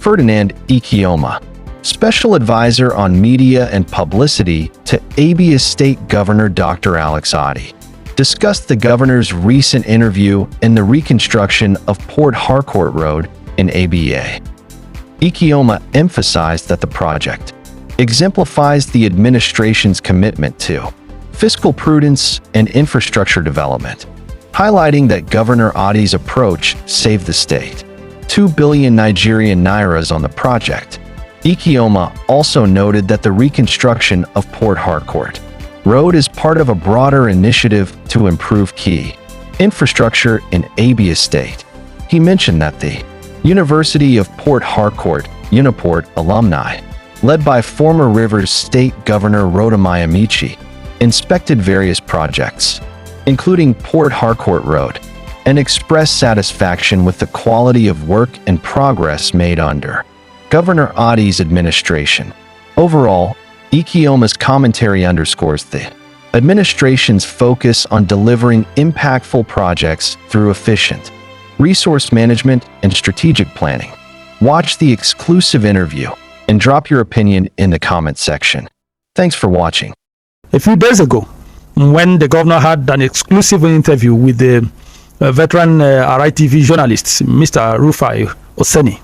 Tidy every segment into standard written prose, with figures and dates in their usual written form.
Ferdinand Ekeoma, Special Advisor on Media and Publicity to Abia State Governor Dr. Alex Otti, discussed the governor's recent interview in the reconstruction of Port Harcourt Road in Abia. Ekeoma emphasized that the project exemplifies the administration's commitment to fiscal prudence and infrastructure development, highlighting that Governor Otti's approach saved the state 2 billion Nigerian nairas on the project. Ekeoma also noted that the reconstruction of Port Harcourt Road is part of a broader initiative to improve key infrastructure in Abia State. He mentioned that the University of Port Harcourt, UNIPORT alumni, led by former Rivers State Governor Rotimi Amici, inspected various projects, including Port Harcourt Road, and expressed satisfaction with the quality of work and progress made under Governor Otti's administration. Overall, Ekeoma's commentary underscores the administration's focus on delivering impactful projects through efficient resource management and strategic planning. Watch the exclusive interview and drop your opinion in the comment section. Thanks for watching. A few days ago, when the governor had an exclusive interview with the veteran RITV journalist, Mr. Rufai Oseni,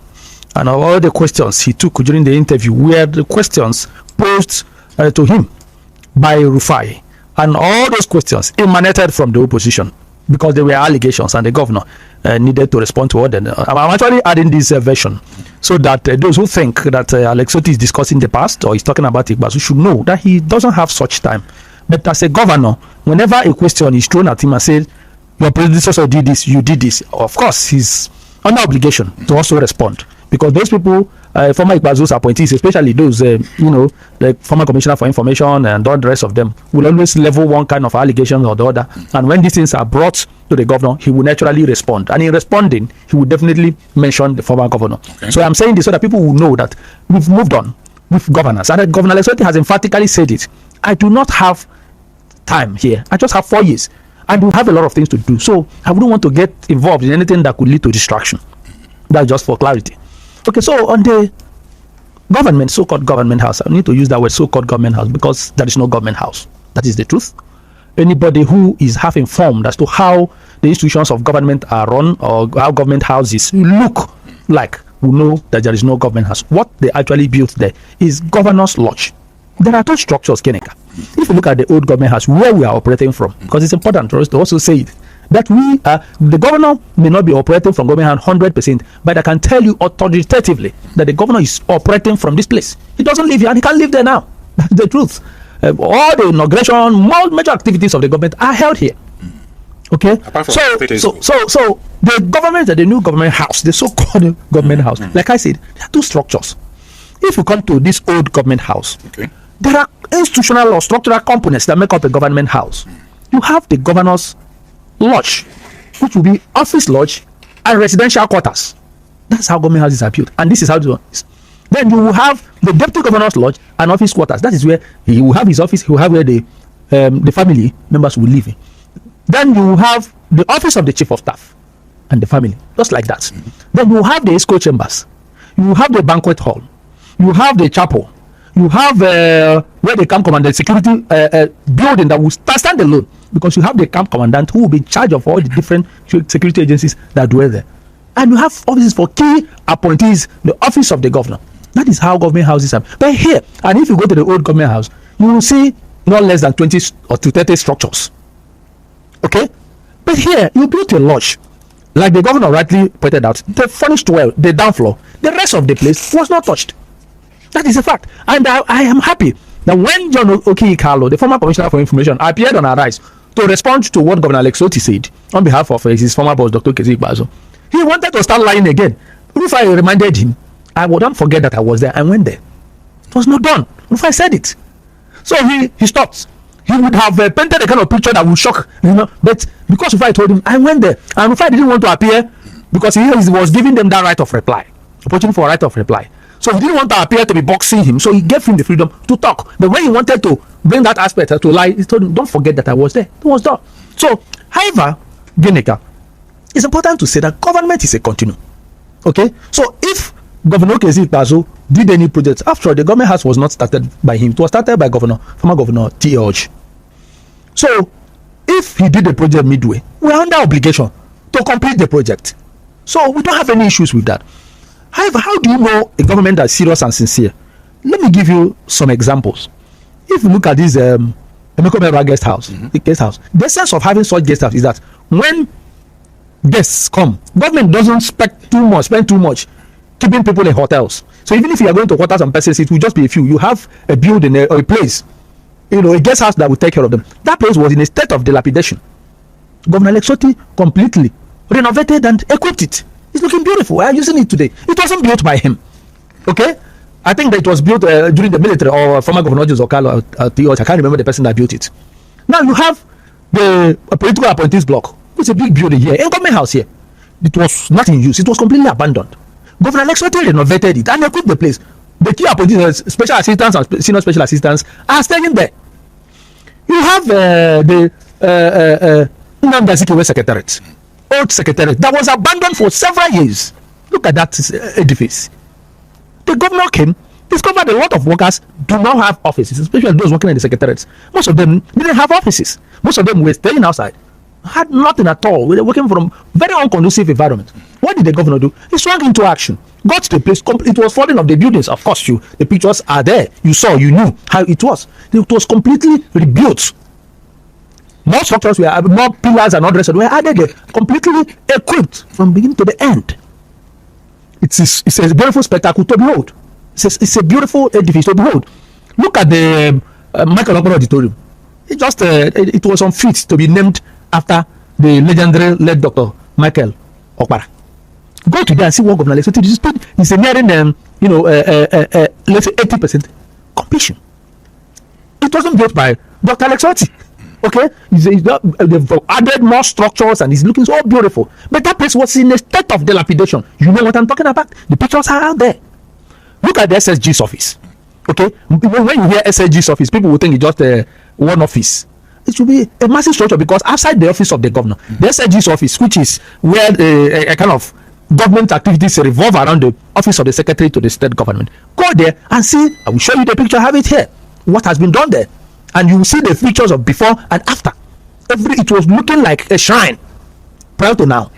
and all the questions he took during the interview were the questions posed to him by Rufai, and all those questions emanated from the opposition because they were allegations, and the governor needed to respond to all them. I'm actually adding this version so that those who think that Alex Otti is discussing the past or is talking about Igbazu should know that he doesn't have such time. But as a governor, whenever a question is thrown at him and said, your predecessor did this, you did this, of course, he's under obligation to also respond. Because those people, former Igbazu's appointees, especially those, the former commissioner for information and all the rest of them, will always level one kind of allegation or the other. And when these things are brought to the governor, he will naturally respond. And in responding, he will definitely mention the former governor. Okay. So I'm saying this so that people will know that we've moved on with governance. And Governor Alex Otti has emphatically said it. I do not have time here. I just have 4 years. And we have a lot of things to do. So I wouldn't want to get involved in anything that could lead to distraction. That's just for clarity. Okay, so on the government, so-called government house, I need to use that word so-called government house because there is no government house. That is the truth. Anybody who is half informed as to how the institutions of government are run or how government houses look like will know that there is no government house. What they actually built there is governor's lodge. There are two structures, Keneka. If you look at the old government house, where we are operating from, because it's important for us to also say it, that we the governor may not be operating from government house 100%, but I can tell you authoritatively that the governor is operating from this place. He doesn't live here and he can't live there now. That's the truth. All the inauguration, major activities of the government are held here. Okay, so the government, the new government house, the so-called government house, like I said, there are two structures. If you come to this old government house, there are institutional or structural components that make up a government house. You have the governor's lodge, which will be office lodge and residential quarters. That's how government houses are built, and this is how it is. Then you will have the deputy governor's lodge and office quarters. That is where he will have his office. He will have where the family members will live in. Then you will have the office of the chief of staff and the family, just like that. Then you will have the ESCO chambers. You will have the banquet hall. You have the chapel. You have where the camp commandant security building that will stand alone, because you have the camp commandant who will be in charge of all the different security agencies that dwell there. And you have offices for key appointees, the office of the governor. That is how government houses are. But here, and if you go to the old government house, you will see not less than 20 or to 30 structures. Okay? But here, you built a lodge. Like the governor rightly pointed out, they furnished well the down floor. The rest of the place was not touched. That is a fact. And I am happy that when John Oki-Ikalo, the former commissioner for information, appeared on Arise to respond to what Governor Alex Otti said on behalf of his former boss, Dr. Kezi Igbazu, he wanted to start lying again. Rufai reminded him, I wouldn't forget that I was there. I went there. It was not done. Rufai said it. So he stopped. He would have painted a kind of picture that would shock, but because Rufai told him, I went there, and Rufai didn't want to appear because he was giving them that right of reply, opportunity for a right of reply. So he didn't want to appear to be boxing him, so he gave him the freedom to talk. But when he wanted to bring that aspect to lie, he told him, don't forget that I was there. It was done. So, however, Geneka, it's important to say that government is a continuum. Okay? So if Governor Okeoma did any project. After all, the government house was not started by him. It was started by former Governor T.H. So, if he did the project midway, we are under obligation to complete the project. So, we don't have any issues with that. However, how do you know a government that's serious and sincere? Let me give you some examples. If you look at this Emekomera guest house, the guest house, the sense of having such guest house is that when guests come, government doesn't spend too much keeping people in hotels. So even if you are going to hotel some persons, it will just be a few. You have a building or a place, a guest house that will take care of them. That place was in a state of dilapidation. Governor Alex Otti completely renovated and equipped it. It's looking beautiful. We are using it today. It wasn't built by him. Okay? I think that it was built during the military or former Governor Okalo. I can't remember the person that built it. Now you have the political appointees block. It's a big building here, a government house here. It was not in use. It was completely abandoned. Governor Alex Otti renovated it and equipped the place. The key appointees, special assistants and senior special assistants are staying there. You have the Nnamdi Azikiwe Secretariat, old secretariat that was abandoned for several years. Look at that edifice. The governor came, discovered a lot of workers do not have offices, especially those working in the secretariats. Most of them didn't have offices. Most of them were staying outside. Had nothing at all. We were working from very unconducive environment. What did the governor do? He swung into action. Got to the place. It was falling off the buildings. Of course, the pictures are there. You saw, you knew how it was. It was completely rebuilt. More structures were, more pillars and all the rest were added there. Completely equipped from beginning to the end. It's a beautiful spectacle to behold. It's a beautiful edifice to behold. Look at the Michael Okpara Auditorium. It was unfit to be named after the legendary late Dr. Michael Okpara. Go to there and see what Governor Alex Otti did. It's nearing let's say 80% completion. It wasn't built by Dr. Alex Otti. Okay, they've added more structures and it's looking so beautiful. But that place was in a state of dilapidation. You know what I'm talking about? The pictures are out there. Look at the SSG's office. Okay, when you hear SSG's office, people will think it's just one office. It should be a massive structure because outside the office of the governor, the SSG's office, which is where a kind of government activities revolve around the office of the secretary to the state government. Go there and see. I will show you the picture. I have it here. What has been done there, and you will see the pictures of before and after. It was looking like a shrine prior to now.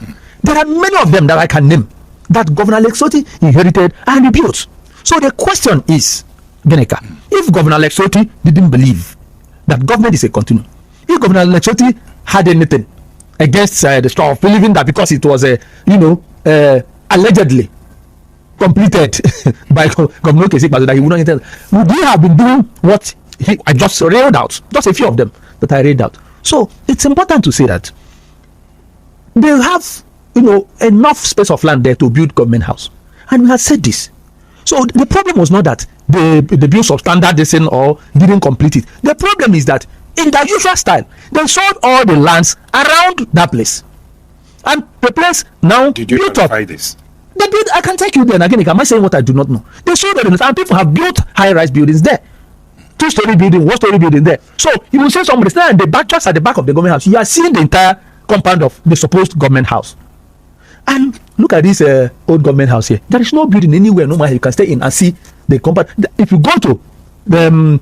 There are many of them that I can name that Governor Alex Otti inherited and rebuilt. So the question is, Beneka, if Governor Alex Otti didn't believe that government is a continuum, if Governor Alex Otti had anything against the straw of believing that because it was allegedly completed by Governor Okeoma that he would not intend, would he have been doing what I just railed out? Just a few of them that I railed out. So it's important to say that they have enough space of land there to build government house, and we have said this. So the problem was not that they built substandard design or didn't complete it. The problem is that in their usual style, they sold all the lands around that place, and the place now did you verify this? They built. I can take you there. And again, am I saying what I do not know? They sold the land, and people have built high-rise buildings there, 2-story building, 1-story building there. So you will see somebody stand at the back, just at the back of the government house. You are seeing the entire compound of the supposed government house. And look at this old government house here. There is no building anywhere. No matter you can stay in and see the compound. If you go to the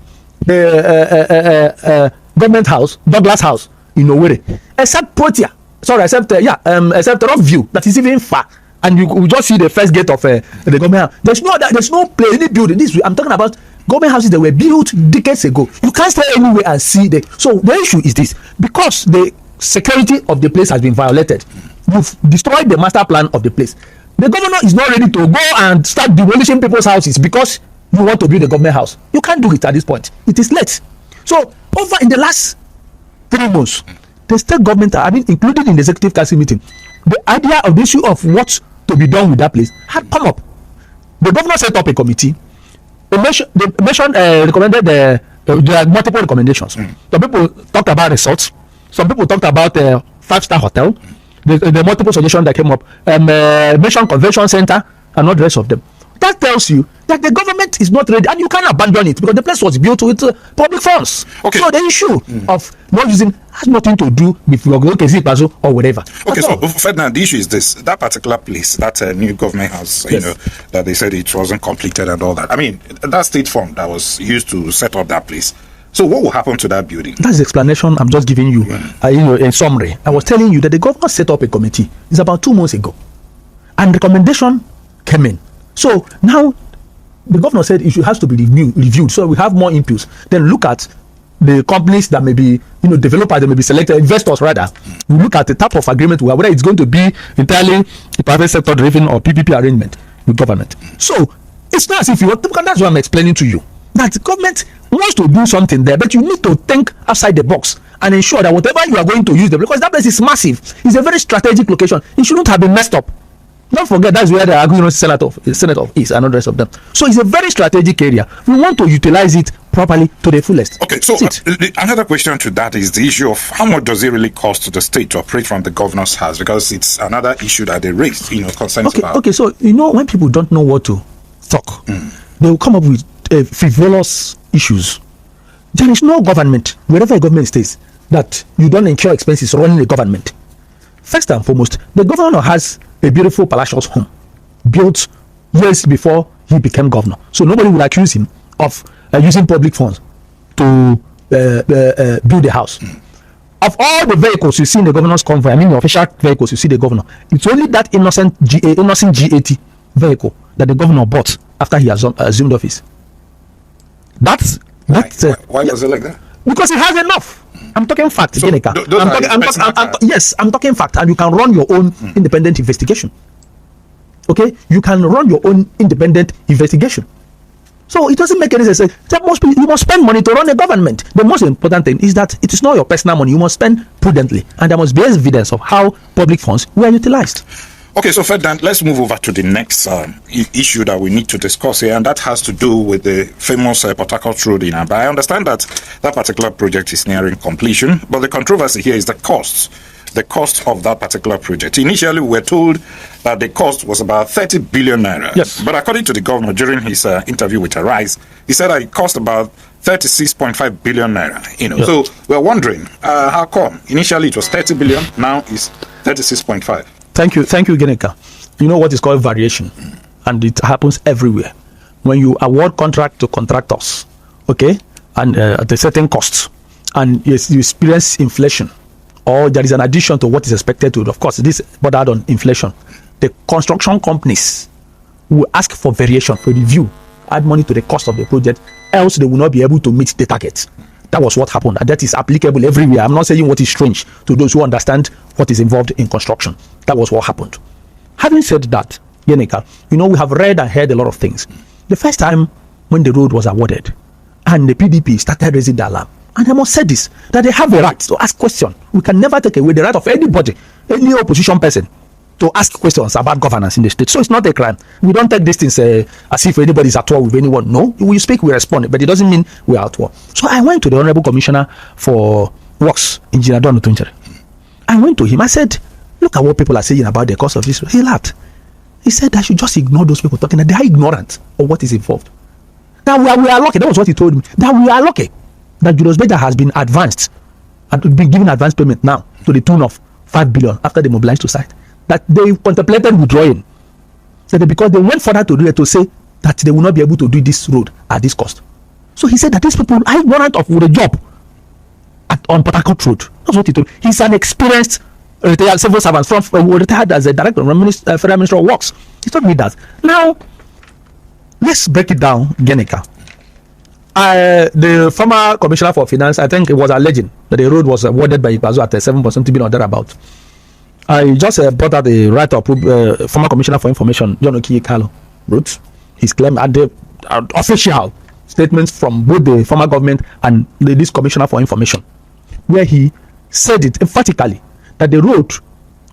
government house, Douglas House in Owerri, except Portia, except Rockview, that is even far, and you will just see the first gate of the government house. There's no place, any building. I'm talking about government houses that were built decades ago. You can't stay anywhere and see them. So the issue is this: because the security of the place has been violated, you've destroyed the master plan of the place. The governor is not ready to go and start demolishing people's houses because you want to build a government house. You can't do it at this point. It is late. So over in the last 3 months, the state government, including in the executive council meeting, the idea of the issue of what to be done with that place had come up. The governor set up a committee. They recommended there are multiple recommendations. Some people talked about resorts. Some people talked about 5-star hotel. The multiple suggestions that came up, mentioned convention center and all the rest of them. That tells you that the government is not ready, and you can't abandon it because the place was built with public funds. Okay. So the issue of not using has nothing to do with or whatever. Okay, so Ferdinand, the issue is this: that particular place, that new government house, you know, that they said it wasn't completed and all that. I mean, that state fund that was used to set up that place. So what will happen to that building? That's the explanation I'm just giving you. In summary, I was telling you that the government set up a committee. It's about 2 months ago, and recommendation came in. So now the governor said it has to be reviewed. So we have more inputs. Then look at the companies that may be, developers that may be selected, investors rather. We look at the type of agreement we have, whether it's going to be entirely the private sector driven or PPP arrangement with government. So it's not as if you want to, that's what I'm explaining to you. That the government wants to do something there, but you need to think outside the box and ensure that whatever you are going to use them, because that place is massive, it's a very strategic location. It shouldn't have been messed up. Don't forget, that's where the argument Senate of is and the rest of them. So it's a very strategic area. We want to utilize it properly to the fullest. Okay, so another question to that is the issue of how much does it really cost to the state to operate from the governor's house? Because it's another issue that they raised, concerns about. Okay, so when people don't know what to talk, they will come up with frivolous issues. There is no government, wherever a government stays, that you don't incur expenses running the government. First and foremost, the governor has a beautiful palatial home built years before he became governor. So nobody will accuse him of using public funds to build a house. Of all the vehicles you see in the governor's convoy, the official vehicles you see the governor, it's only that innocent G80 vehicle that the governor bought after he assumed office. Why was it like that? Because he has enough. I'm talking fact, so yes, I'm talking fact, and you can run your own independent investigation. Okay, you can run your own independent investigation. So it doesn't make any sense. You must spend money to run a government. The most important thing is that it is not your personal money. You must spend prudently, and there must be evidence of how public funds were utilized. Okay, so Ferdinand, let's move over to the next issue that we need to discuss here, and that has to do with the famous Port Harcourt Road in Abia. I understand that that particular project is nearing completion, but the controversy here is the cost of that particular project. Initially, we were told that the cost was about 30 billion naira. Yes. But according to the governor during his interview with Arise, he said that it cost about 36.5 billion naira. Yes. So we're wondering how come initially it was 30 billion, now it's 36.5. Thank you, Geneka. You know what is called variation, and it happens everywhere. When you award contract to contractors, okay, and at a certain cost, and you experience inflation, or there is an addition to what is expected to, of course, this bordered on inflation. The construction companies will ask for variation, for review, add money to the cost of the project, else they will not be able to meet the target. That was what happened, and that is applicable everywhere. I'm not saying what is strange to those who understand what is involved in construction. That was what happened. Having said that, Yeneka, we have read and heard a lot of things. The first time when the road was awarded and the PDP started raising the alarm, and I must say this, that they have a right to ask questions. We can never take away the right of anybody, any opposition person, to ask questions about governance in the state. So it's not a crime. We don't take these things as if anybody is at war with anyone. No, we speak, we respond, but it doesn't mean we are at war. So I went to the Honorable Commissioner for Works, Engineer Don Otunjere. I went to him. I said, look at what people are saying about the cost of this. He laughed. He said I should just ignore those people talking, that they are ignorant of what is involved. That we are lucky. That was what he told me. That we are lucky that Julius Berger has been advanced and been given advance payment now to the tune of 5 billion after they mobilized to site. That they contemplated withdrawing. Because they went further to do it, to say that they will not be able to do this road at this cost. So he said that these people are ignorant of the job on Port Harcourt Road. That's what he told me. He's an experienced retired civil servant retired as a director of Federal Ministry of Works. He told me that. Now, let's break it down, Geneka. The former commissioner for finance, I think it was alleging that the road was awarded by Ipazo at 7% billion or thereabout. I just brought out the right of former commissioner for information, John Okiye Kalo, wrote his claim at the official statements from both the former government and this commissioner for information, where he said it emphatically that the road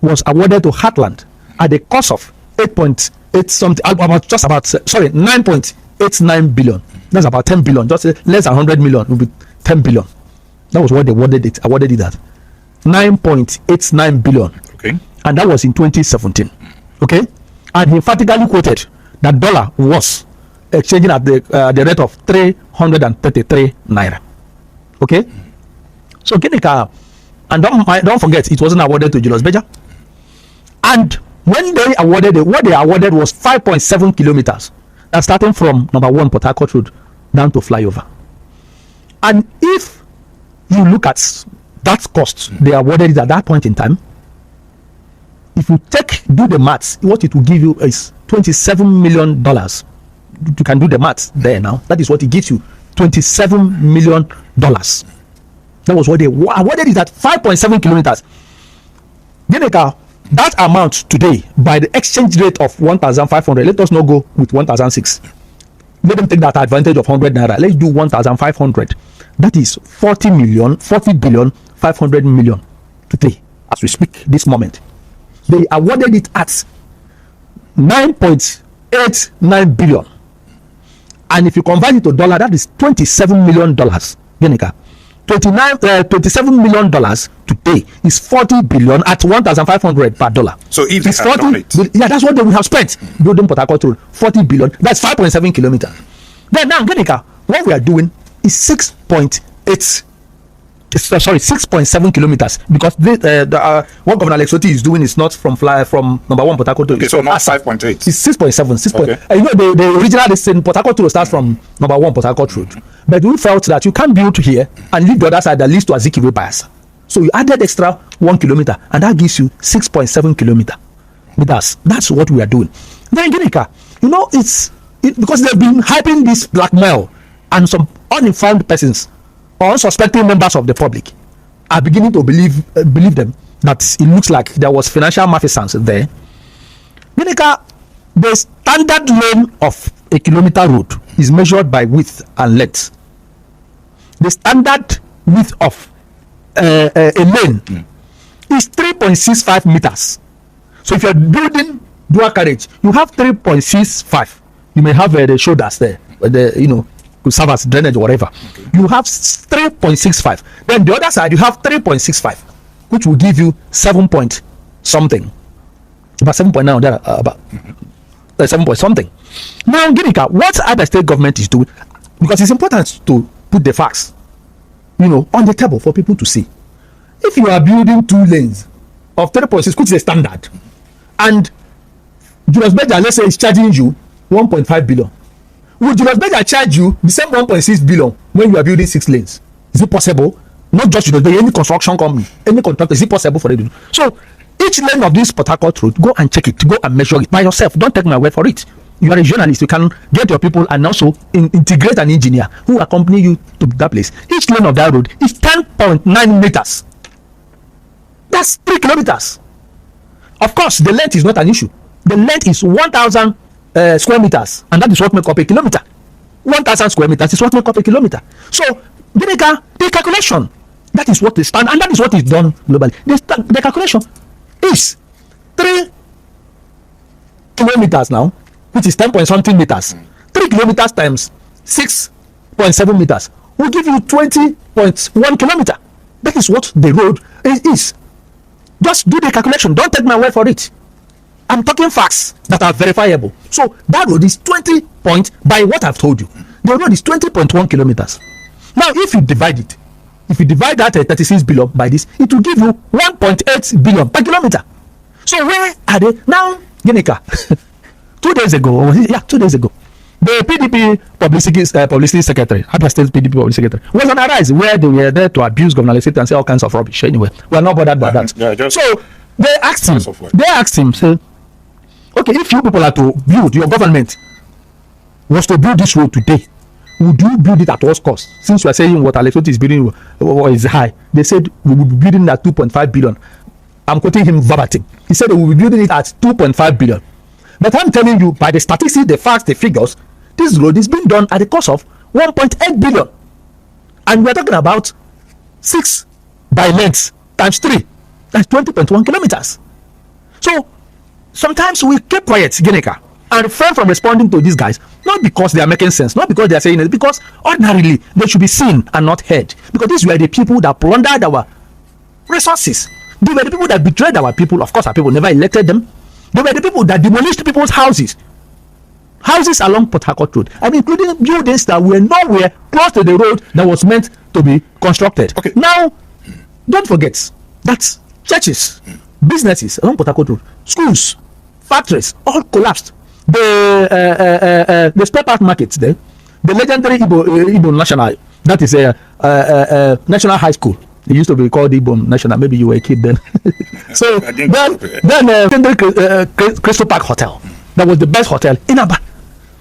was awarded to Heartland at the cost of 9.89 billion. That's about 10 billion. Just less than 100 million will be 10 billion. That was what they awarded it at. 9.89 billion. Okay. And that was in 2017. Okay. And he emphatically quoted that dollar was exchanging at the rate of 333 naira. Okay, so Ginika, and don't forget, it wasn't awarded to Julius Berger. And when they awarded it, what they awarded was 5.7 kilometers. That's starting from number 1 Port Harcourt Road down to flyover. And if you look at that cost they awarded it at that point in time, if you do the maths, what it will give you is $27 million. You can do the maths there now. That is what it gives you, $27 million. That was what they awarded it at 5.7 kilometers. Ginika, that amount today, by the exchange rate of 1,500, let us not go with 1,006. Let them take that advantage of 100 naira. Let's do 1,500. That is 40 billion 500 million today, as we speak this moment. They awarded it at 9.89 billion. And if you convert it to dollar, that is $27 million. Ginika, $27 million today is 40 billion at 1,500 per dollar. So if it's 40, yeah, that's what they would have spent building Port Harcourt Road. 40 billion, that's 5.7 kilometers. Then now, Ginika, what we are doing is 6.7 kilometers, because what Governor Alex Otti is doing is not from number 1 Port Harcourt Road. Okay, so not 5.8. It's 6.7. Okay. You know, the original destination Port Harcourt Road starts from number 1 Port Harcourt Road, but we felt that you can't build here and leave the other side that leads to Azikiwe bias. So you added extra 1 kilometer, and that gives you 6.7 kilometers. That's what we are doing. Then Ginika, you know, it's because they've been hyping this blackmail, and some uninformed persons or unsuspecting members of the public are beginning to believe them that it looks like there was financial malfeasance there. Ginika, the standard length of a kilometer road is measured by width and length. The standard width of a lane is 3.65 meters. So if you're building dual carriage, you have 3.65. You may have the shoulders there, could serve as drainage or whatever. Okay. You have 3.65. Then the other side, you have 3.65, which will give you 7 point something. About 7 point now, there about 7 point something. Now, Ginika, what Abia State government is doing, because it's important to put the facts, on the table for people to see. If you are building 2 lanes of 3.6, which is a standard, and Julius Berger, let's say, is charging you 1.5 billion. Would Julius Berger charge you the same 1.6 billion when you are building 6 lanes? Is it possible? Not just Julius Berger, any construction company, any contractor, is it possible for them to do? So each lane of this Port Harcourt Road, go and check it, go and measure it by yourself. Don't take my word for it. You are a journalist, you can get your people and also integrate an engineer who accompany you to that place. Each lane of that road is 10.9 meters. That's 3 kilometers. Of course, the length is not an issue. The length is 1,000 square meters, and that is what makes up a kilometer. 1,000 square meters is what makes up a kilometer. So, the calculation, that is what is done, and that is what is done globally. The calculation is 3 kilometers now, which is 10 point something meters. 3 kilometers times 6.7 meters will give you 20.1 kilometer. That is what the road is. Just do the calculation. Don't take my word for it. I'm talking facts that are verifiable. So that road is 20 point, by what I've told you, the road is 20.1 kilometers. Now, if you divide that 36 billion by this, it will give you 1.8 billion per kilometer. So where are they now, Ginika? 2 days ago, 2 days ago, the PDP publicity secretary, Abia State PDP publicity secretary, was on a rise where they were there to abuse Governor Alex Otti and say all kinds of rubbish. Anyway, we are not bothered by that. Yeah, so they asked him, say, okay, if you people are to build, your government was to build this road today, would you build it at what cost? Since you are saying what Alex Otti is building is high, they said we will be building at 2.5 billion. I'm quoting him verbatim. He said we will be building it at 2.5 billion. But I'm telling you, by the statistics, the facts, the figures, this road is being done at the cost of 1.8 billion. And we're talking about 6 by length times 3. That's 20.1 kilometers. So sometimes we keep quiet, Ginika, and refrain from responding to these guys, not because they are making sense, not because they are saying it, because ordinarily they should be seen and not heard. Because these were the people that plundered our resources. They were the people that betrayed our people. Of course, our people never elected them. They were the people that demolished people's houses. houses along Port Harcourt Road, and including buildings that were nowhere close to the road that was meant to be constructed. Okay. Now, don't forget that churches, businesses along Port Harcourt Road, schools, factories, all collapsed. The spare part markets there, the legendary Igbo National, that is a National High School. It used to be called Igbo National. Maybe you were a kid then. So then Crystal Park Hotel, that was the best hotel in Aba.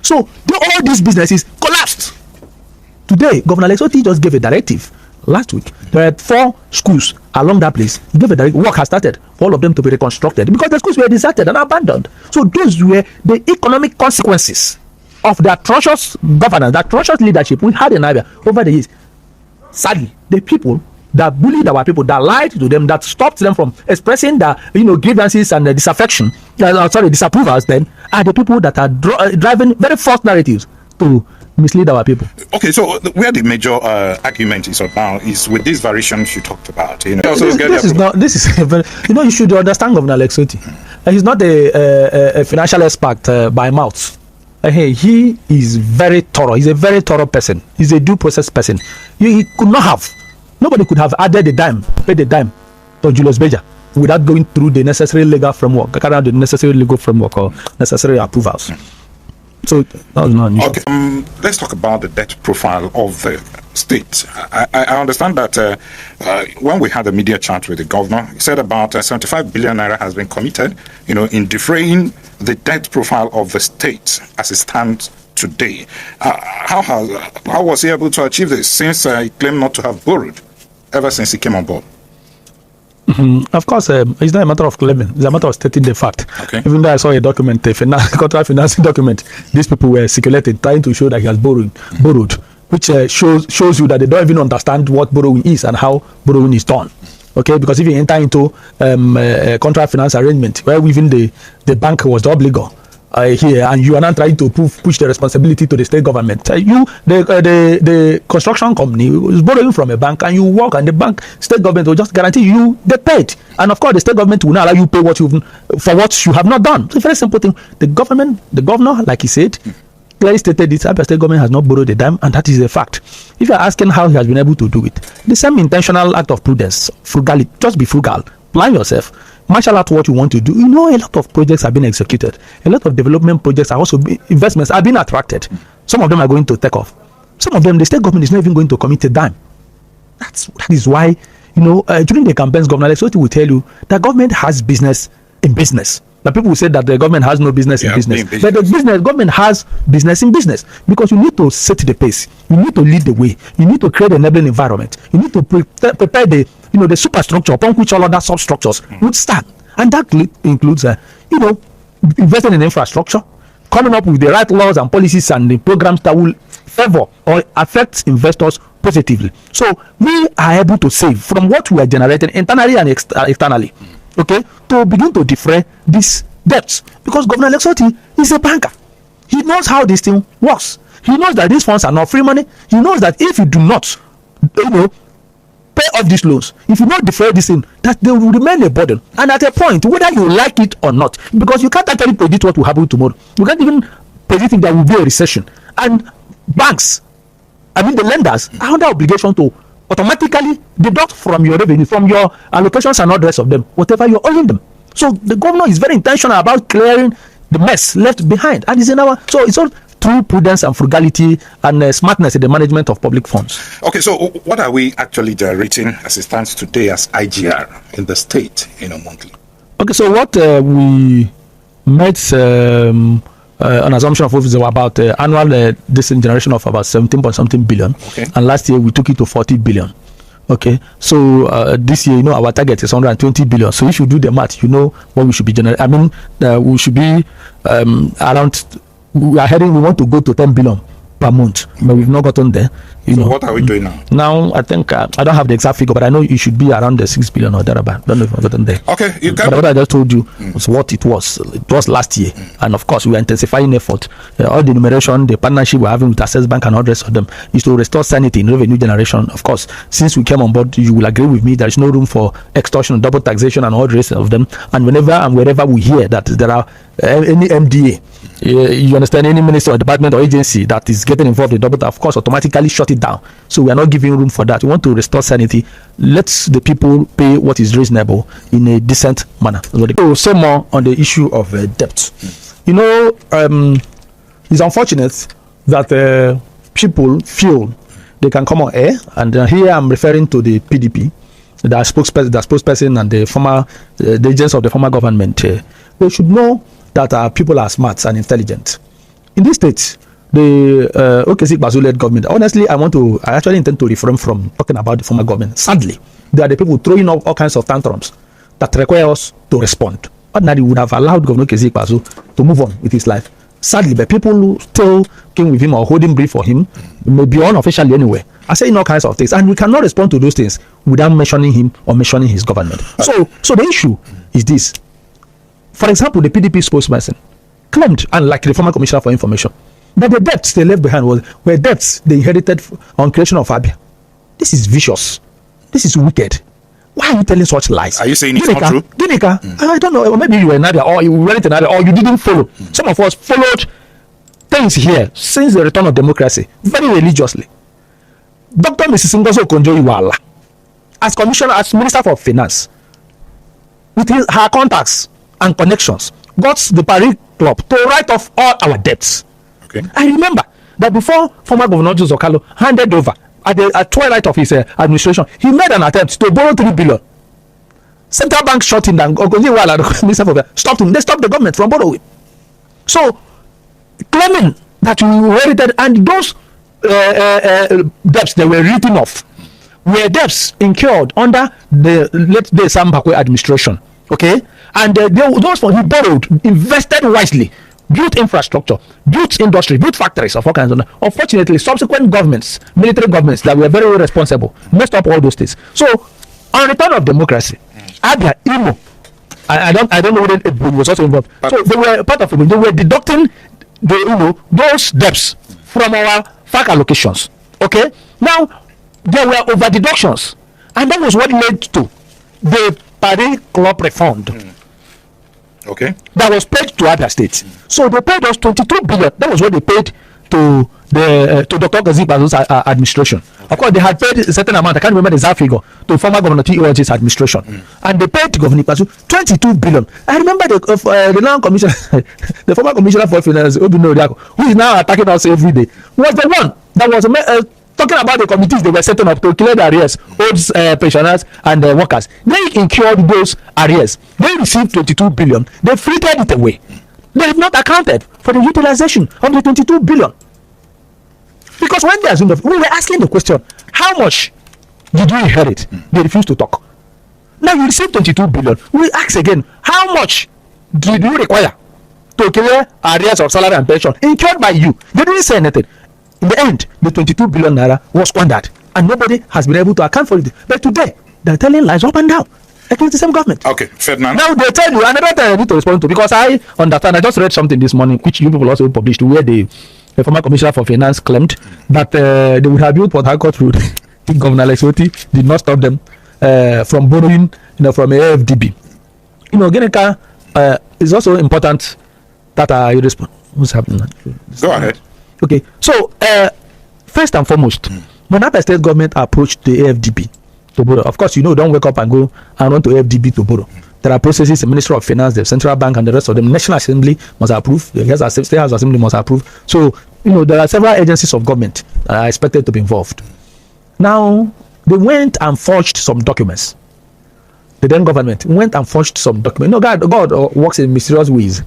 So all these businesses collapsed. Today, Governor Alex Otti just gave a directive last week. There are 4 schools along that place. He gave a directive. Work has started for all of them to be reconstructed because the schools were deserted and abandoned. So those were the economic consequences of the atrocious governance, the atrocious leadership we had in Abia over the years. Sadly, the people that bullied our people, that lied to them, that stopped them from expressing their grievances and disaffection, disapprovals, then are the people that are driving very false narratives to mislead our people. Okay, so where the major argument is now is with these variations you talked about. This is a very, you should understand Governor Alex Otti. He's not a financial expert by mouth. He is very thorough. He's a very thorough person. He's a due process person. He could not have. Nobody could have added paid a dime to Julius Berger without going through the necessary legal framework, the necessary legal framework or necessary approvals. So that was not unusual. Okay, let's talk about the debt profile of the state. I understand that when we had a media chat with the governor, he said about 75 billion naira has been committed, in defraying the debt profile of the state as it stands today. How was he able to achieve this, since he claimed not to have borrowed ever since he came on board? Of course, it's not a matter of claiming; it's a matter of stating the fact. Okay. Even though I saw a document, a contract financing document, these people were circulating, trying to show that he has borrowed, which shows you that they don't even understand what borrowing is and how borrowing is done. Okay, because if you enter into a contract finance arrangement where even the bank was the obligor here, and you are not trying to push the responsibility to the state government, the construction company is borrowing from a bank, and you work, and the state government will just guarantee you the paid, and of course the state government will not allow you pay for what you have not done. It's a very simple thing. The governor, like he said, clearly stated this: Abia State government has not borrowed a dime, and that is a fact. If you are asking how he has been able to do it, the same intentional act of prudence, frugality. Just be frugal, plan yourself, marshal out what you want to do. A lot of projects have been executed. A lot of development projects are also investments are being attracted. Some of them are going to take off. Some of them, the state government is not even going to commit a dime. That is why, during the campaigns, Governor Alex Otti will tell you that government has business in business. The people will say that the government has no business in business. But the government has business in business, because you need to set the pace. You need to lead the way. You need to create an enabling environment. You need to prepare the superstructure upon which all other substructures would stand. And that includes, investing in infrastructure, coming up with the right laws and policies and the programs that will favor or affect investors positively. So we are able to save from what we are generating internally and externally. Okay, to begin to defray these debts, because Governor Alex Otti is a banker. He knows how this thing works. He knows that these funds are not free money. He knows that if you do not, pay off these loans, if you not defray this thing, that they will remain a burden. And at a point, whether you like it or not, because you can't actually predict what will happen tomorrow. You can't even predict if there will be a recession. And banks, the lenders, are under obligation to automatically deduct from your revenue, from your allocations and all the rest of them, whatever you're owing them. So the governor is very intentional about clearing the mess left behind, and so it's all through prudence and frugality and smartness in the management of public funds. Okay, so what are we actually generating as it stands today as IGR in the state, monthly? Okay, so what we made an assumption of was about annual this generation of about 17.something billion. Okay. And last year we took it to 40 billion. Okay, so this year, our target is 120 billion. So if you do the math, what we should be generating. We should be around. We want to go to 10 billion per month, but we've not gotten there. So what are we doing now? Now, I think I don't have the exact figure, but I know it should be around the 6 billion or thereabout. Don't know if I've gotten there. Okay, you can. But what I just told you was what it was. It was last year, and of course, we are intensifying effort. All the enumeration, the partnership we're having with Access Bank and all the rest of them is to restore sanity in revenue generation. Of course, since we came on board, you will agree with me there is no room for extortion, double taxation, and all the rest of them. And whenever and wherever we hear that there are any MDA You understand? Any minister or department or agency that is getting involved in double, of course, automatically shut it down. So we are not giving room for that. We want to restore sanity. Let the people pay what is reasonable in a decent manner. So say more on the issue of debt. You know, it's unfortunate that people feel they can come on air, and here I'm referring to the PDP, the spokesperson and the former the agents of the former government. They should know that our people are smart and intelligent. In this state, the OTTI'S-led government, honestly, I actually intend to refrain from talking about the former government. Sadly, there are the people throwing up all kinds of tantrums that require us to respond. Ordinarily, we would have allowed Governor Ekeoma to move on with his life. Sadly, but people who still came with him or holding brief for him, maybe unofficially anyway, are saying all kinds of things, and we cannot respond to those things without mentioning him or mentioning his government. So the issue is this. For example, the PDP spokesperson claimed, and like the former commissioner for information, that the debts they left behind were debts they inherited on creation of Abia. This is vicious. This is wicked. Why are you telling such lies? Are you saying it's not true? Ginika, I don't know. Maybe you were in Abia, or you went in Abia, or you didn't follow. Some of us followed things here since the return of democracy very religiously. Dr. Mrs. Ngozi Okonjo-Iweala, as commissioner, as minister for finance, with her contacts and connections, got the Paris Club to write off all our debts. Okay. I remember that before former Governor Joseph Okalo handed over at twilight of his administration, he made an attempt to borrow 3 billion. Central Bank shut him down. Okonjo-Iweala, the minister for stopped him. They stopped the government from borrowing. So, claiming that we inherited, and those debts that were written off were debts incurred under the late Sam Mbakwe administration. Okay, and those for he borrowed, invested wisely, built infrastructure, built industry, built factories of all kinds. Unfortunately, subsequent governments, military governments that were very irresponsible, messed up all those things. So, on return of democracy, Abia, Imo, I don't know whether it was also involved. So they were part of it. They were deducting those debts from our FAC allocations. Okay, now there were over deductions, and that was what led to the Paris Club refund. Okay. That was paid to Abia State. So they paid us 22 billion. That was what they paid to the to Dr. Ekeoma's administration. Of course, they had paid a certain amount. I can't remember the exact figure to former Governor T.O.J.'s administration, and they paid to Governor Ekeoma 22 billion. I remember the now commissioner, the former commissioner for finance, Obino Odiako, who is now attacking us every day, was the one that was talking about the committees they were setting up to clear the arrears, old pensioners and workers. They incurred those arrears. They received 22 billion. They frittered it away. They have not accounted for the utilization of the 22 billion. Because when they assumed, we were asking the question, how much did you inherit? They refused to talk. Now you received 22 billion. We ask again, how much did you require to clear arrears of salary and pension incurred by you? They didn't say anything. In the end, the 22 billion naira was squandered, and nobody has been able to account for it. But today, they're telling lies up and down against the same government. Okay, Ferdinand. Now they tell you another thing I need to respond to, because I understand. I just read something this morning, which you people also published, where the former commissioner for finance claimed that they would have built Port Harcourt Road. Governor Alex Otti did not stop them from borrowing, from AFDB. Ginika, it's also important that you respond. What's happening? Go ahead. Okay, so first and foremost, when Abia State government approached the AFDB to borrow, of course, don't wake up and go and run to AFDB to borrow. There are processes, the Ministry of Finance, the Central Bank, and the rest of them. National Assembly must approve. The State House Assembly must approve. So, there are several agencies of government that are expected to be involved. Now, they went and forged some documents. The then government went and forged some documents. God works in mysterious ways.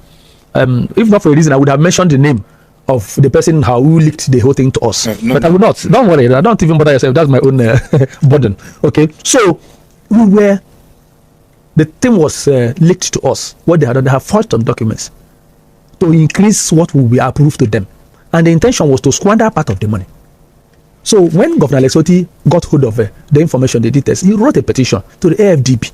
If not for a reason, I would have mentioned the name of the person who leaked the whole thing to us. But I will not. Don't worry. I don't even bother yourself. That's my own burden. Okay. So the thing was leaked to us. What they had done, they have forged some documents to increase what will be approved to them, and the intention was to squander part of the money. So when Governor Alex Otti got hold of the information, the details, he wrote a petition to the AFDB.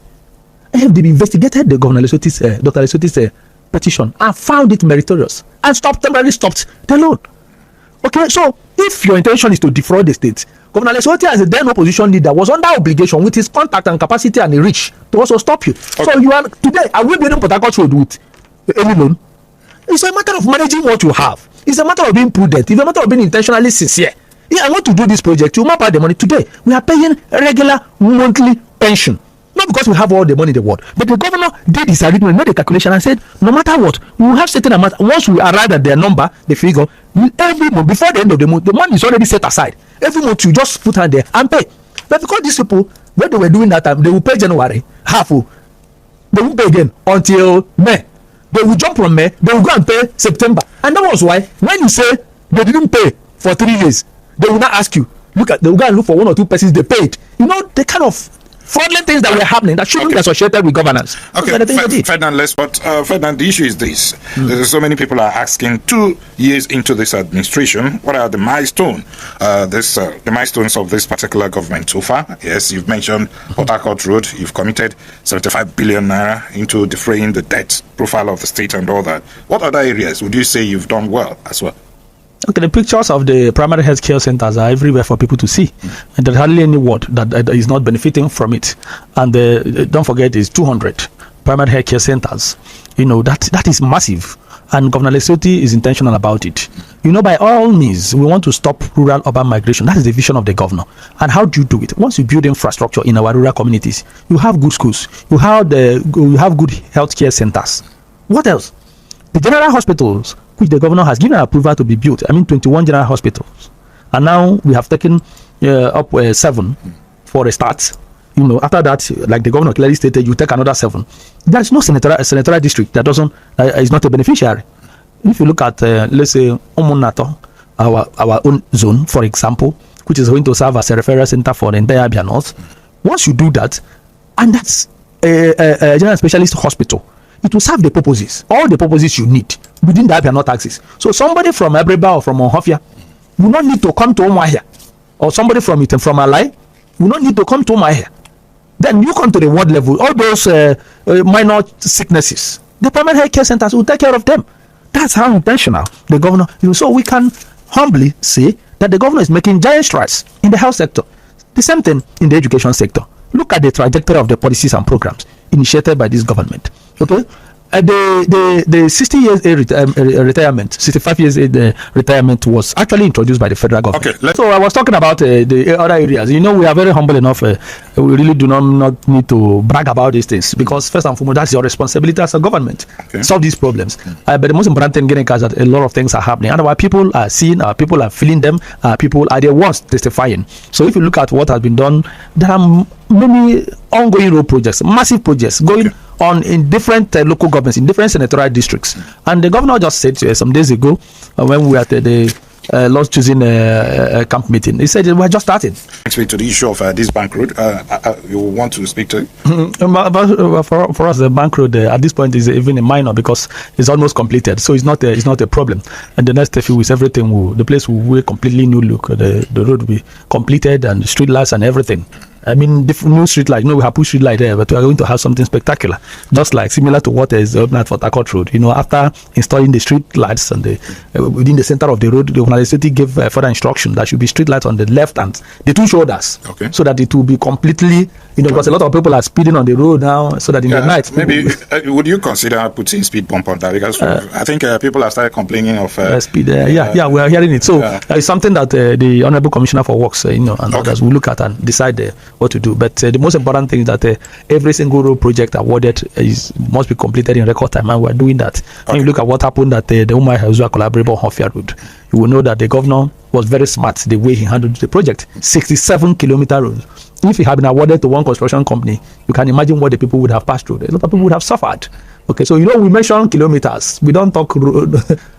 AFDB investigated the Governor Alex Otti's, Dr. Alex Otti's petition and found it meritorious and temporarily stopped the loan. Okay, so if your intention is to defraud the state, Governor Alex Otti, as a then opposition leader, was under obligation with his contact and capacity and reach to also stop you. Okay. So you are today, I will be in Port Harcourt Road with any loan. It's a matter of managing what you have. It's a matter of being prudent. It's a matter of being intentionally sincere. Yeah, I want to do this project. You map out the money. Today, we are paying regular monthly pension. Not because we have all the money in the world, but the governor did his arrangement, made a calculation, and said, no matter what, we will have certain amount. Once we arrive at their number, the figure, every month, before the end of the month, the money is already set aside. Every month, you just put out there and pay. But because these people, when they were doing that time, they will pay January, half. They won't pay again until May. They will jump from May, they will go and pay September. And that was why, when you say they didn't pay for 3 years, they will not ask you. They will go and look for 1 or 2 persons they paid. You know, the kind of fraudulent things that were happening that shouldn't be associated with governance. Okay, Ferdinand, Ferdinand, the issue is this. So many people are asking, 2 years into this administration, what are the milestones? The milestones of this particular government so far? Yes, you've mentioned Port Harcourt Road. You've committed 75 billion naira into defraying the debt profile of the state and all that. What other areas would you say you've done well as well? Okay, the pictures of the primary health care centers are everywhere for people to see. And there's hardly any ward that is not benefiting from it. And don't forget, it's 200 primary health care centers. You know, that is massive. And Governor Alex Otti is intentional about it. You know, by all means, we want to stop rural-urban migration. That is the vision of the governor. And how do you do it? Once you build infrastructure in our rural communities, you have good schools. You have good health care centers. What else? The general hospitals, which the governor has given approval to be built. 21 general hospitals. And now we have taken up 7 for a start. You know, after that, like the governor clearly stated, you take another 7. There's no senatorial district that is not a beneficiary. If you look at, let's say, Omonato, our own zone, for example, which is going to serve as a referral center for the entire Abia North, once you do that, and that's a general specialist hospital, it will serve the purposes, all the purposes you need within the Abia North axis. So somebody from Ebreba or from Ohafia will not need to come to Umuahia, or somebody from Alai will not need to come to Umuahia. Then you come to the ward level, all those minor sicknesses, the primary health care centers will take care of them. That's how intentional the governor, so we can humbly say that the governor is making giant strides in the health sector. The same thing in the education sector. Look at the trajectory of the policies and programs initiated by this government. Okay, the 60 years retirement, 65 years retirement was actually introduced by the federal government. Okay, so I was talking about the other areas. You know, we are very humble enough. We really do not need to brag about these things, because first and foremost, that's your responsibility as a government. Okay. Solve these problems. But the most important thing is that a lot of things are happening, and our people are seeing, our people are feeling them, our people are the ones testifying. So if you look at what has been done, there are many ongoing road projects, massive projects going on in different local governments, in different senatorial districts. And the governor just said some days ago, when we were at the Lord's choosing camp meeting, he said we're just starting. Speak to the issue of this bank road. You want to speak to it? For us, the bank road at this point is even a minor, because it's almost completed, so it's not a problem. And the next few weeks, the place will be completely new look. The road will be completed, and street lights and everything. Different new street light. We have put street light there, but we are going to have something spectacular, just like similar to what is open at Port Harcourt Road. After installing the street lights and within the center of the road, the university gave further instruction that should be street lights on the left and the 2 shoulders, so that it will be completely, because a lot of people are speeding on the road now, so that in the night. Maybe would you consider putting speed bump on that? Because I think people have started complaining of speed. We are hearing it. So it's something that the Honorable Commissioner for Works, and others will look at and decide what to do. But the most important thing is that every single road project awarded must be completed in record time, and we're doing that. When you look at what happened at the Umar Hazua Collaborative Hofia Road, you will know that the governor was very smart the way he handled the project. 67-kilometer road. If it had been awarded to one construction company, you can imagine what the people would have passed through. A lot of people would have suffered. Okay, so we mention kilometers. We don't talk road.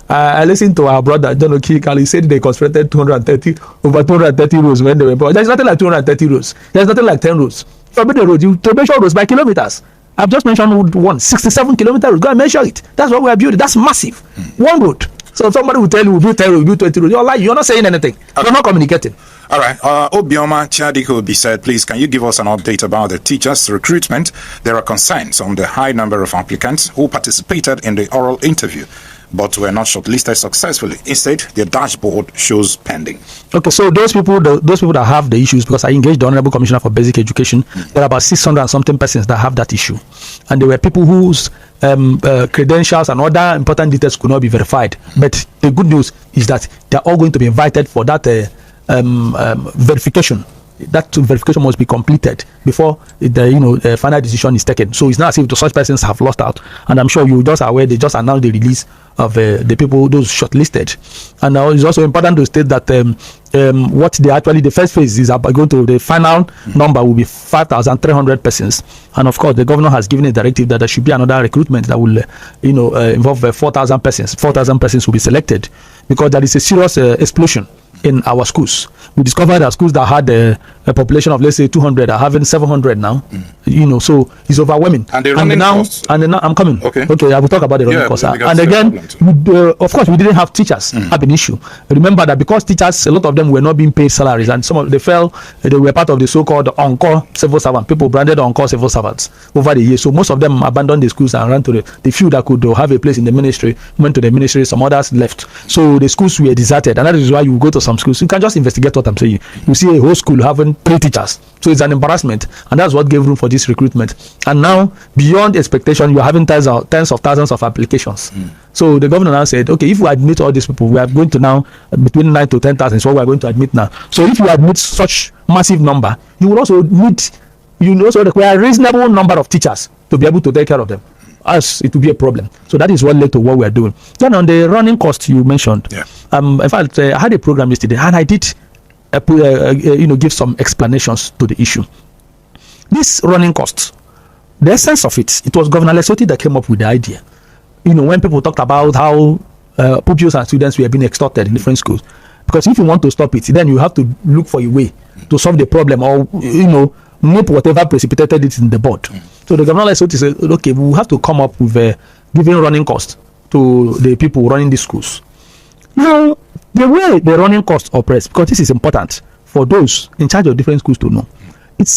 I listened to our brother John Okikali. He said they constructed over 230 roads when they were born. There's nothing like 230 roads. There's nothing like 10 roads. So the road, you to measure roads by kilometers. I've just mentioned one 67-kilometer road. Go and measure it. That's what we are building. That's massive. One road. So somebody will tell you, we'll build 10 roads, we'll build 20 roads. You're lying. You're not saying anything. You're not communicating. All right. Obioma Chiadiko said, please, can you give us an update about the teachers' recruitment? There are concerns on the high number of applicants who participated in the oral interview. but were not shortlisted successfully. Instead, their dashboard shows pending. Okay, so those people that have the issues, because I engaged the Honorable Commissioner for Basic Education, there are about 600 and something persons that have that issue, and there were people whose credentials and other important details could not be verified. But the good news is that they are all going to be invited for that verification. That verification must be completed before the final decision is taken. So it's not as if the such persons have lost out. And I'm sure you just are aware they just announced the release of the people, those shortlisted. And now it's also important to state that what they actually, the first phase is about going to the final number will be 5,300 persons. And of course, the governor has given a directive that there should be another recruitment that will involve 4,000 persons. 4,000 persons will be selected because there is a serious explosion in our schools. We discovered that schools that had a population of, let's say, 200 are having 700 now. So it's overwhelming. And the running costs. And now I'm coming. Okay, I will talk about the running costs. And again, of course, we didn't have teachers have an issue. Remember that because teachers, a lot of them were not being paid salaries, and some of they were part of the so-called on-call civil servant, people branded on-call civil servants over the years. So most of them abandoned the schools and ran to the few that could have a place in the ministry, went to the ministry, some others left. So the schools were deserted, and that is why you go to some schools. You can just investigate what I'm saying. You see a whole school having 3 teachers. So it's an embarrassment, and that's what gave room for this recruitment. And now, beyond expectation, you are having tens of thousands of applications. So the governor now said, okay, if we admit all these people, we are going to now, between 9 to 10,000 is what we are going to admit now. So if you admit such massive number, you will also require a reasonable number of teachers to be able to take care of them, as it will be a problem. So that is what led to what we are doing. Then on the running cost you mentioned, in fact, I had a program yesterday, and I did give some explanations to the issue. This running cost, the essence of it was Governor Alex Otti that came up with the idea. When people talked about how pupils and students were being extorted in different schools, because if you want to stop it, then you have to look for a way to solve the problem, or nip whatever precipitated it in the bud. So the Governor Alex Otti said, okay, we will have to come up with giving running cost to the people running these schools. Now, the way the running costs operates, because this is important for those in charge of different schools to know, it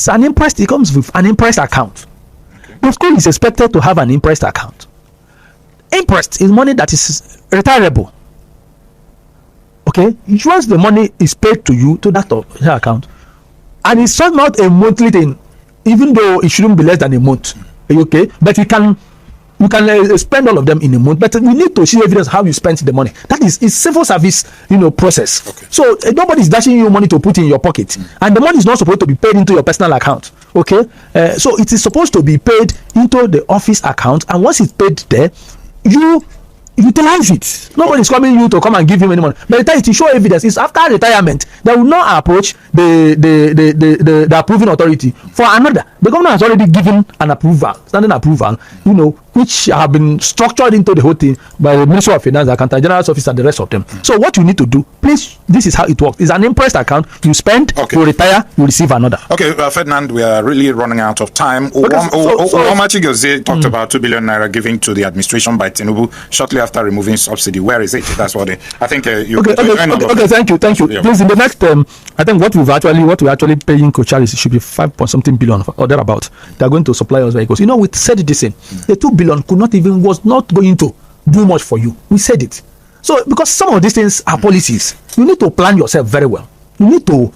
comes with an imprest account. The school is expected to have an imprest account. Imprest is money that is retirable. Okay, once the money is paid to you to that account, and it's not a monthly thing, even though it shouldn't be less than a month. Okay, but you can spend all of them in a month, but we need to see evidence how you spent the money. That is civil service, process. Okay. So nobody is dashing you money to put in your pocket, and the money is not supposed to be paid into your personal account. Okay, so it is supposed to be paid into the office account, and once it's paid there, you utilize it. Nobody is coming you to come and give him any money. By the time it show evidence, it's after retirement they will not approach the approving authority for another. The governor has already given an approval, standing approval, which have been structured into the whole thing by the Ministry of Finance, the Accountant General's office, and the rest of them. So what you need to do, please, this is how it works. It's an imprest account. You spend, you retire, you receive another. Okay, Ferdinand, we are really running out of time. Omachigozie talked about 2 billion naira given to the administration by Tinubu shortly after removing subsidy. Where is it? That's what I think you. Okay, thank you. Yeah. Please, in the next, I think what we're actually paying Kochari should be 5.something billion or thereabout. They're going to supply us vehicles. We said this thing. The 2 billion was not going to do much for you. We said it. So because some of these things are policies, you need to plan yourself very well. You need to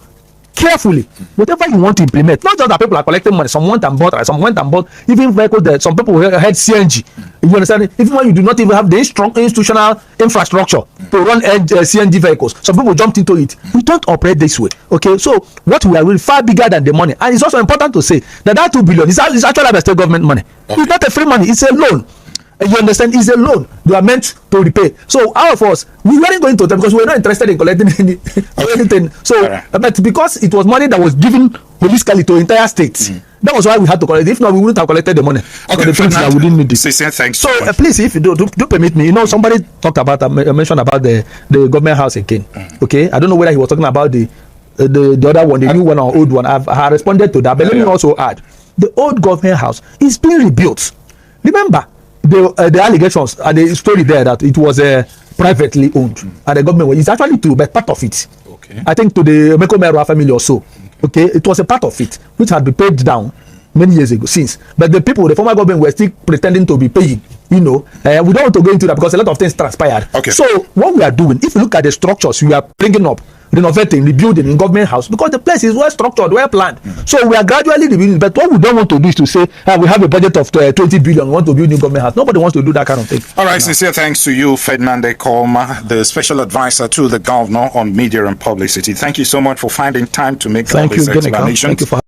carefully, whatever you want to implement. Not just that people are collecting money. Some went and bought, even vehicles that some people had CNG. You understand? Even when you do not even have the institutional infrastructure to run CNG vehicles, some people jumped into it. We don't operate this way. Okay, so what we are really far bigger than the money, and it's also important to say that 2 billion is actually Abia State government money. Okay. It's not a free money; it's a loan. You understand? It's a loan. They are meant to repay. So all of us, we weren't going to them because we were not interested in collecting anything. So, but because it was money that was given holistically to entire states, that was why we had to collect it. If not, we wouldn't have collected the money. Okay, the things that we didn't need it. Thanks. So please, if you do permit me, somebody talked about, mentioned about the government house again. Okay, I don't know whether he was talking about the other one, the new one or old one. I responded to that, but let me also add, the old government house is being rebuilt. Remember the allegations and the story there that it was privately owned and the government. It's actually true, but part of it. Okay. I think to the Mekomero family or so. Okay, it was a part of it which had been paid down many years ago since. But the people, the former government, were still pretending to be paying. We don't want to go into that because a lot of things transpired. Okay. So what we are doing, if you look at the structures we are bringing up, renovating, rebuilding in government house, because the place is well structured, well planned. So we are gradually rebuilding. But what we don't want to do is to say, we have a budget of 20 billion, we want to build new government house. Nobody wants to do that kind of thing. All right, sincere thanks to you, Ferdinand Ekeoma, the special advisor to the governor on media and publicity. Thank you so much for finding time to make all this explanation. Thank you for